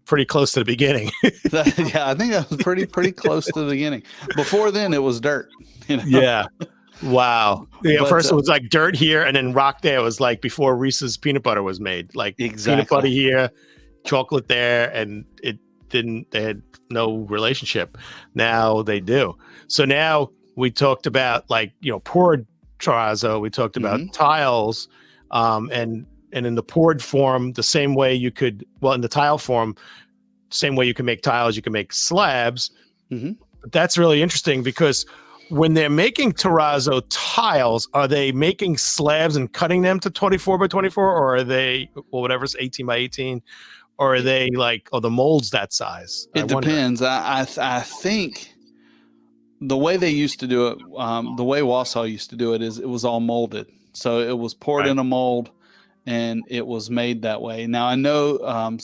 pretty close to the beginning. Yeah, I think that was pretty close to the beginning. Before then, it was dirt. Yeah. Wow. Yeah. First, it was like dirt here, and then rock there. It was like before Reese's peanut butter was made. Like peanut butter here, chocolate there, and it didn't. They had no relationship. Now they do. So now we talked about poured terrazzo. We talked about tiles, and in the poured form, the same way you could. Well, in the tile form. Same way you can make tiles, you can make slabs. But that's really interesting because when they're making terrazzo tiles, are they making slabs and cutting them to 24 by 24, or are they, well, whatever's 18 by 18, or are they the mold's that size? It depends. I think the way they used to do it, the way Wausau used to do it, is it was all molded. So it was poured in a mold, and it was made that way. Now I know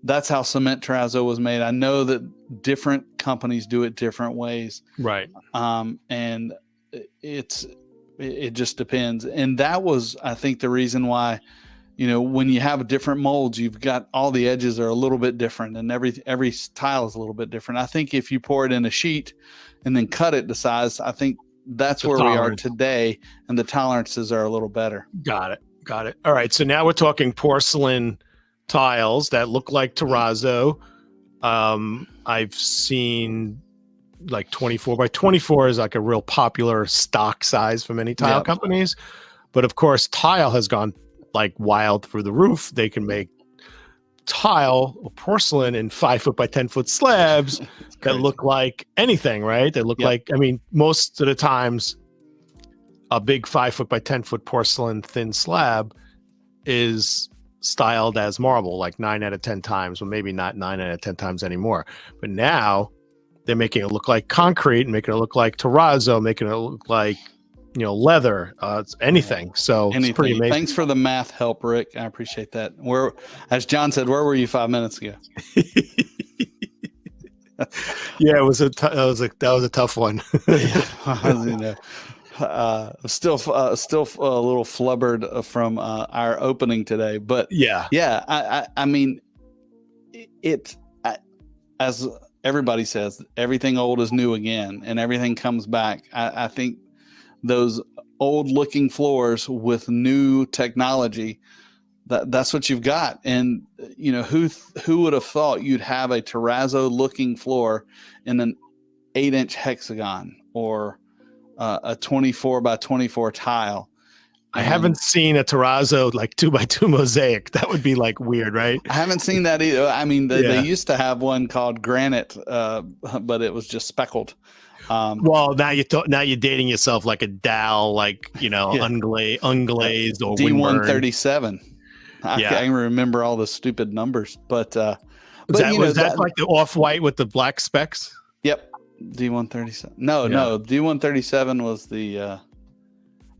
that's how cement terrazzo was made. I know that different companies do it different ways. Right. And it just depends. And that was, I think, the reason why, when you have different molds, you've got all the edges are a little bit different, and every tile is a little bit different. I think if you pour it in a sheet and then cut it to size, I think that's where we are today, and the tolerances are a little better. Got it. All right. So now we're talking porcelain tiles that look like terrazzo. I've seen like 24 by 24 is like a real popular stock size for many tile companies. But of course, tile has gone like wild through the roof. They can make tile or porcelain in 5 foot by 10 foot slabs that look like anything, right? They look like, most of the times a big 5 foot by 10 foot porcelain thin slab is styled as marble like 9 out of 10 times, or maybe not 9 out of 10 times anymore. But now they're making it look like concrete, making it look like terrazzo, making it look like leather, it's anything. So anything. It's pretty amazing. Thanks for the math help, Rick. I appreciate that. As John said, where were you 5 minutes ago? Yeah, that was a tough one. Still a little flubbered from our opening today, but I mean, as everybody says, everything old is new again, and everything comes back. I think those old looking floors with new technology, that's what you've got. And who would have thought you'd have a terrazzo looking floor in an 8-inch hexagon or a 24 by 24 tile. I haven't seen a terrazzo like 2 by 2 mosaic. That would be like weird, right? I haven't seen that either. I mean, they used to have one called granite, but it was just speckled. Well, now you're dating yourself like a Dow, unglazed or D137. I can't remember all the stupid numbers, but was that like the off-white with the black specks? Yep. D137. No, D137 was the I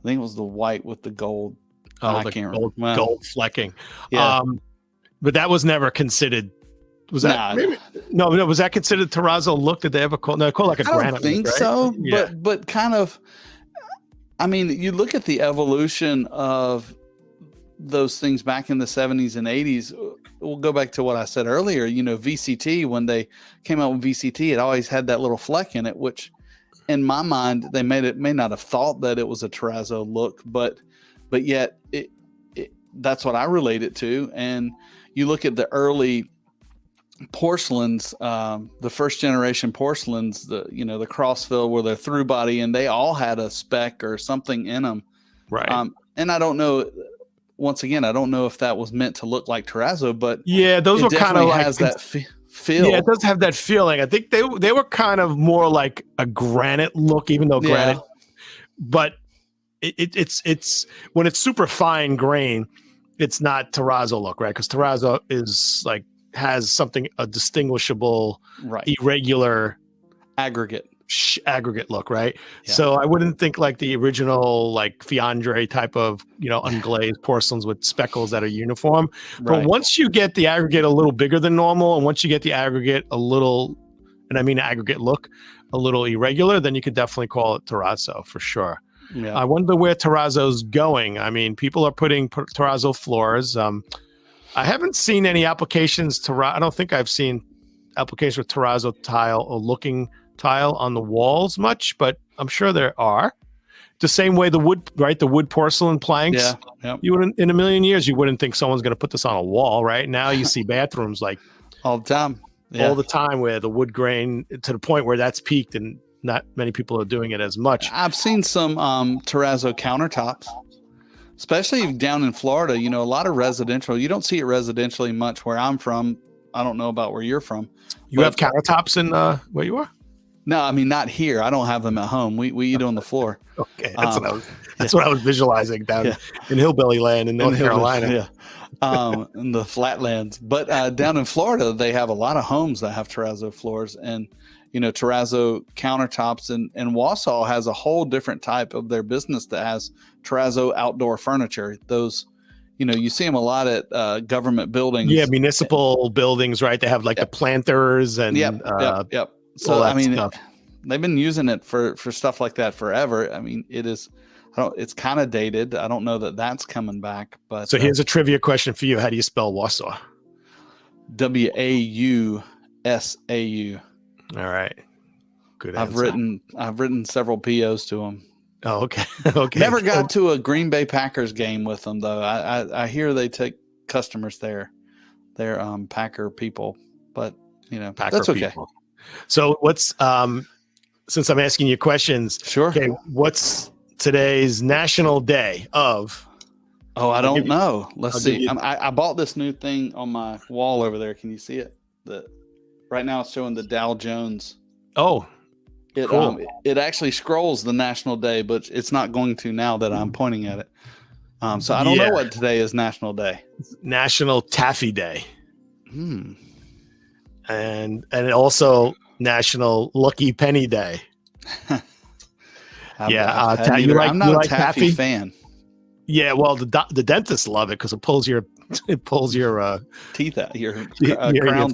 think it was the white with the gold. I can't remember. Gold flecking. Yeah. But that was never considered. Was that no? Was that considered terrazzo look? Did they ever call like a granite? I don't think so. Yeah. But kind of. I mean, you look at the evolution of those things back in the 70s and 80s. We'll go back to what I said earlier. VCT, when they came out with VCT, it always had that little fleck in it, which in my mind, they may not have thought that it was a terrazzo look, but yet that's what I relate it to. And you look at the early porcelains, the first generation porcelains, the Crossfield, where they're through body, and they all had a speck or something in them Right. And I don't know. Once again, I don't know if that was meant to look like terrazzo, but Yeah, those it were kind definitely of like has that feel. yeah, it does have that feeling. I think they were kind of more like a granite look, even though granite, but it's when it's super fine grain, it's not terrazzo look, right? Because terrazzo is like has something a distinguishable, irregular aggregate look, right? So I wouldn't think like the original like Fiandre type of unglazed porcelains with speckles that are uniform. But once you get the aggregate a little bigger than normal, and once you get the aggregate a little, and I mean aggregate look a little irregular, then you could definitely call it terrazzo for sure. Yeah. I wonder where terrazzo's going. I mean, people are putting terrazzo floors. I haven't seen any applications. I don't think I've seen applications with terrazzo tile or looking tile on the walls much, but I'm sure there are. The same way the wood, right? The wood porcelain planks. Yeah. You wouldn't, in a million years, you wouldn't think someone's going to put this on a wall, right? Now you see bathrooms like all the time. All the time where the wood grain to the point where that's peaked and not many people are doing it as much. I've seen some terrazzo countertops, especially down in Florida. A lot of residential. You don't see it residentially much where I'm from. I don't know about where you're from. You have countertops in where you are? No, I mean, not here. I don't have them at home. We eat on the floor. Okay, that's what I was visualizing down in hillbilly land in North Carolina. In the flatlands. But down in Florida, they have a lot of homes that have terrazzo floors and terrazzo countertops. And Wausau has a whole different type of their business that has terrazzo outdoor furniture. Those, you see them a lot at government buildings. Yeah, municipal buildings, right? They have like the planters and Yep. So I mean, they've been using it for stuff like that forever. I mean, it's kind of dated. I don't know that that's coming back. But so here's a trivia question for you: how do you spell Wausau? Wausau. All right, good. I've written several POs to them. Oh, okay. Okay. Never got to a Green Bay Packers game with them though. I hear they take customers there. They're Packer people, but Packer that's okay. People. So what's since I'm asking you questions, sure. Okay, what's today's national day of? Oh, I don't know. Let's see. I bought this new thing on my wall over there. Can you see it? Right now it's showing the Dow Jones. Oh, cool. It actually scrolls the national day, but it's not going to now that I'm pointing at it. So I don't know what today is national day. National Taffy Day. And also National Lucky Penny Day. I'm not a taffy fan. Yeah, well, the dentists love it because it pulls your teeth out, your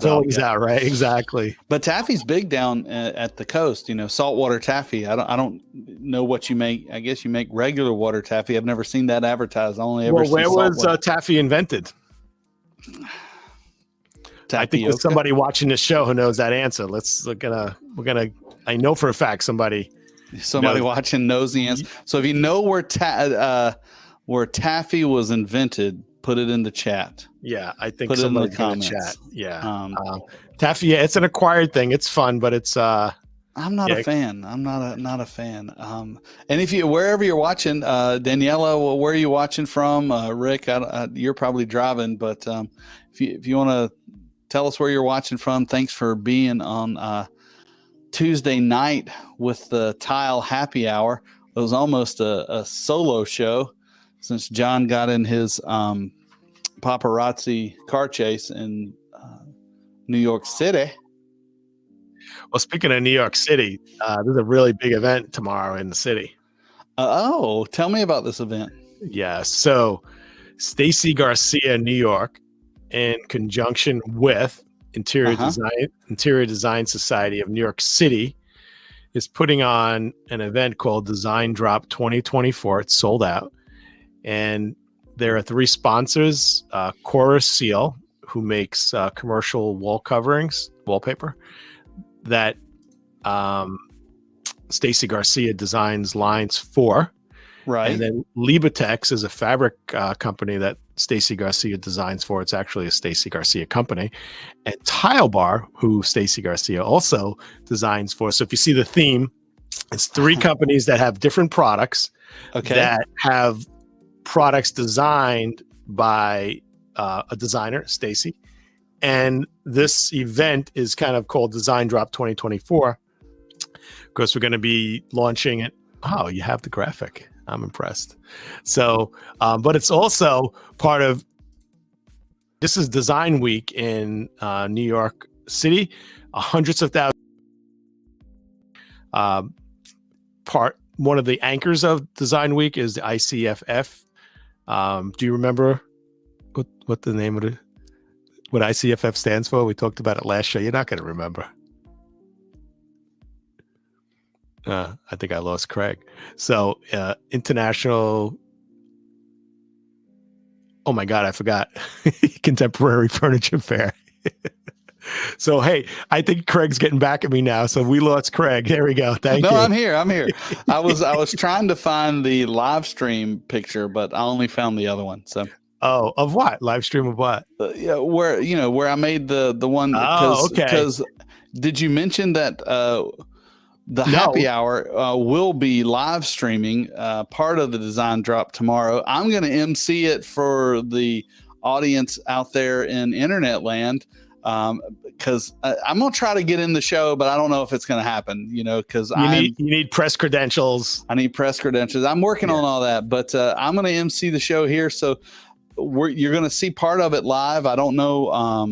fillings out, right? Exactly. But taffy's big down at the coast. Saltwater taffy. I don't know what you make. I guess you make regular water taffy. I've never seen that advertised. Where was taffy invented? I think there's somebody watching this show who knows that answer. I know for a fact somebody watching knows the answer. So if you know where taffy was invented, put it in the chat. Yeah, I think somebody's in the chat. Yeah, taffy. Yeah, it's an acquired thing. It's fun, but it's. I'm not a fan. I'm not a fan. And if wherever you're watching, Daniela, where are you watching from? Rick, you're probably driving, but if you want to tell us where you're watching from, thanks for being on Tuesday night with the Tile Happy Hour. It was almost a solo show since John got in his paparazzi car chase in New York City. Well, speaking of New York City, there's a really big event tomorrow in the city. Tell me about this event. Yeah, so Stacy Garcia, New York, in conjunction with Interior Design Society of New York City, is putting on an event called Design Drop 2024. It's sold out. And there are 3 sponsors, Chorus Seal, who makes commercial wall coverings, wallpaper, that Stacy Garcia designs lines for. Right. And then Libatex is a fabric company that Stacy Garcia designs for. It's actually a Stacy Garcia company. And Tile Bar, who Stacy Garcia also designs for. So if you see the theme, it's 3 companies that have different products Okay. that have products designed by a designer, Stacy. And this event is kind of called Design Drop 2024 because we're going to be launching it. Oh, you have the graphic. I'm impressed. So, but it's also part of, this is Design Week in New York City. Hundreds of thousands. One of the anchors of Design Week is the ICFF. Do you remember what the name of it? What ICFF stands for? We talked about it last show. You're not going to remember. I think I lost Craig. So International. Oh my God, I forgot. Contemporary Furniture Fair. So, hey, I think Craig's getting back at me now. So we lost Craig. There we go. Thank you. No, I'm here. I was trying to find the live stream picture, but I only found the other one. So. Oh, of what? Live stream of what? Yeah, where I made the one. Oh, okay. Because did you mention that the happy hour will be live streaming part of the design drop tomorrow? I'm going to MC it for the audience out there in internet land. Because I'm gonna try to get in the show, but I don't know if it's gonna happen. Because you need press credentials. I need press credentials. I'm working on all that, but I'm gonna MC the show here, so you're gonna see part of it live. I don't know how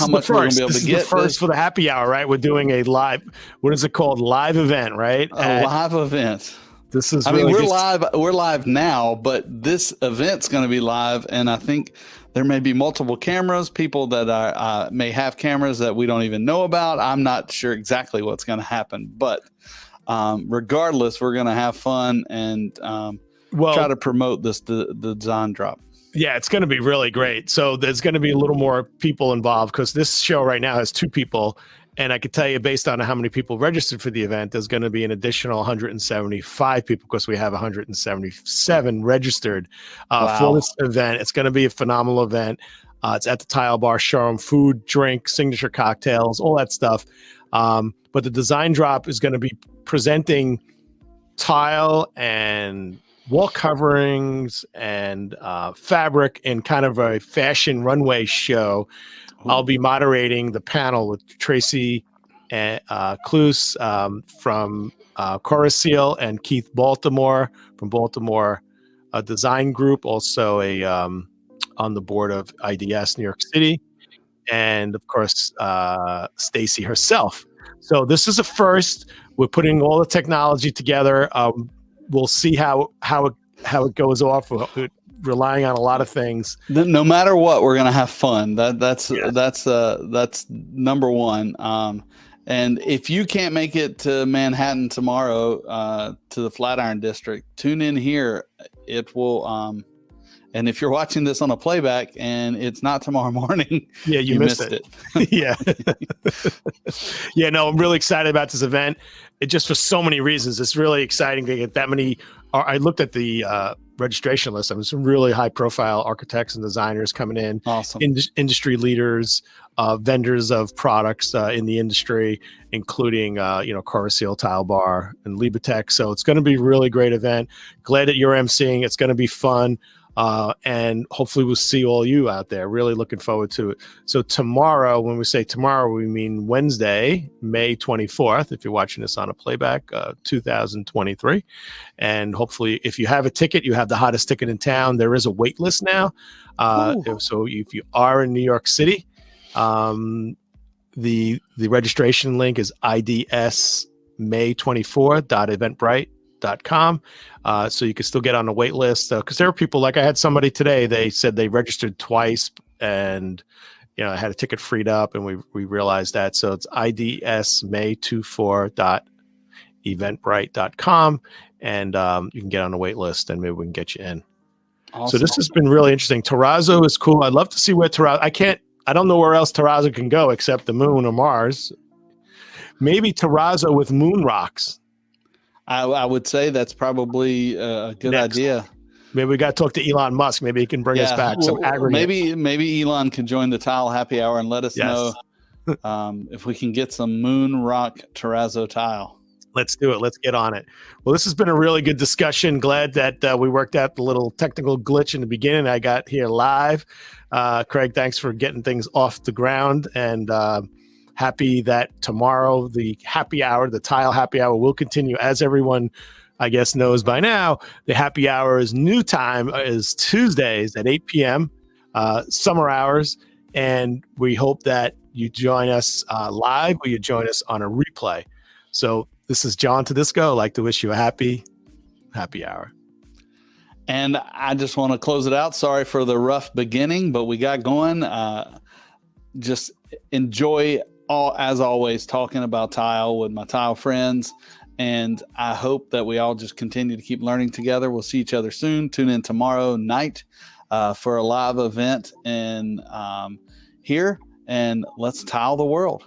much we're gonna be able to get. This is the first for the happy hour, right? We're doing a live. What is it called? Live event, right? A live event. This is. We're live. We're live now, but this event's going to be live, and I think there may be multiple cameras. People that may have cameras that we don't even know about. I'm not sure exactly what's going to happen, but regardless, we're going to have fun and try to promote the design drop. Yeah, it's going to be really great. So there's going to be a little more people involved because this show right now has 2 people. And I could tell you, based on how many people registered for the event, there's going to be an additional 175 people because we have 177 registered for this event. It's going to be a phenomenal event. It's at the Tile Bar Showroom, food, drink, signature cocktails, all that stuff. But the design drop is going to be presenting tile and wall coverings and fabric in kind of a fashion runway show. I'll be moderating the panel with Tracy Cluse from Corasil and Keith Baltimore from Baltimore Design Group, also on the board of IDS New York City, and of course Stacy herself. So this is a first. We're putting all the technology together. We'll see how it goes off. We're relying on a lot of things. No matter what, we're gonna have fun. That's number one. And if you can't make it to Manhattan tomorrow, to the Flatiron District, tune in here. It will. And if you're watching this on a playback and it's not tomorrow morning, you missed it. Yeah. Yeah, no, I'm really excited about this event. It just for so many reasons. It's really exciting to get that many. I looked at the registration list. I mean, some really high profile architects and designers coming in. Awesome. Industry leaders, vendors of products in the industry, including, Corasil, Tile Bar, and Libertech. So it's going to be a really great event. Glad that you're emceeing. It's going to be fun. And hopefully we'll see all you out there. Really looking forward to it. So tomorrow, when we say tomorrow, we mean Wednesday, May 24th, if you're watching this on a playback, 2023. And hopefully if you have a ticket, you have the hottest ticket in town. There is a wait list now. So if you are in New York City, the registration link is idsmay24.eventbrite.com. So you can still get on the wait list because there are people, like I had somebody today, they said they registered twice and I had a ticket freed up, and we realized that. So it's idsmay24.eventbrite.com, and you can get on the wait list and maybe we can get you in. Awesome. So this has been really interesting. Terrazzo is cool. I'd love to see where Terrazzo, I don't know where else Terrazzo can go except the moon or Mars. Maybe Terrazzo with moon rocks. I would say that's probably a good idea. Maybe we got to talk to Elon Musk. Maybe he can bring us back some aggregate. Maybe Elon can join the Tile Happy Hour and let us know if we can get some moon rock terrazzo tile. Let's do it. Let's get on it. Well, this has been a really good discussion. Glad that we worked out the little technical glitch in the beginning. I got here live. Craig, thanks for getting things off the ground, and happy that tomorrow the happy hour, the tile happy hour, will continue. As everyone, I guess, knows by now, the happy hour is new time is Tuesdays at 8 p.m. Summer hours, and we hope that you join us live or you join us on a replay. So this is John Tedisco. I'd like to wish you a happy hour. And I just want to close it out. Sorry for the rough beginning, but we got going. Just enjoy, as always, talking about tile with my tile friends. And I hope that we all just continue to keep learning together. We'll see each other soon. Tune in tomorrow night for a live event here, and let's tile the world.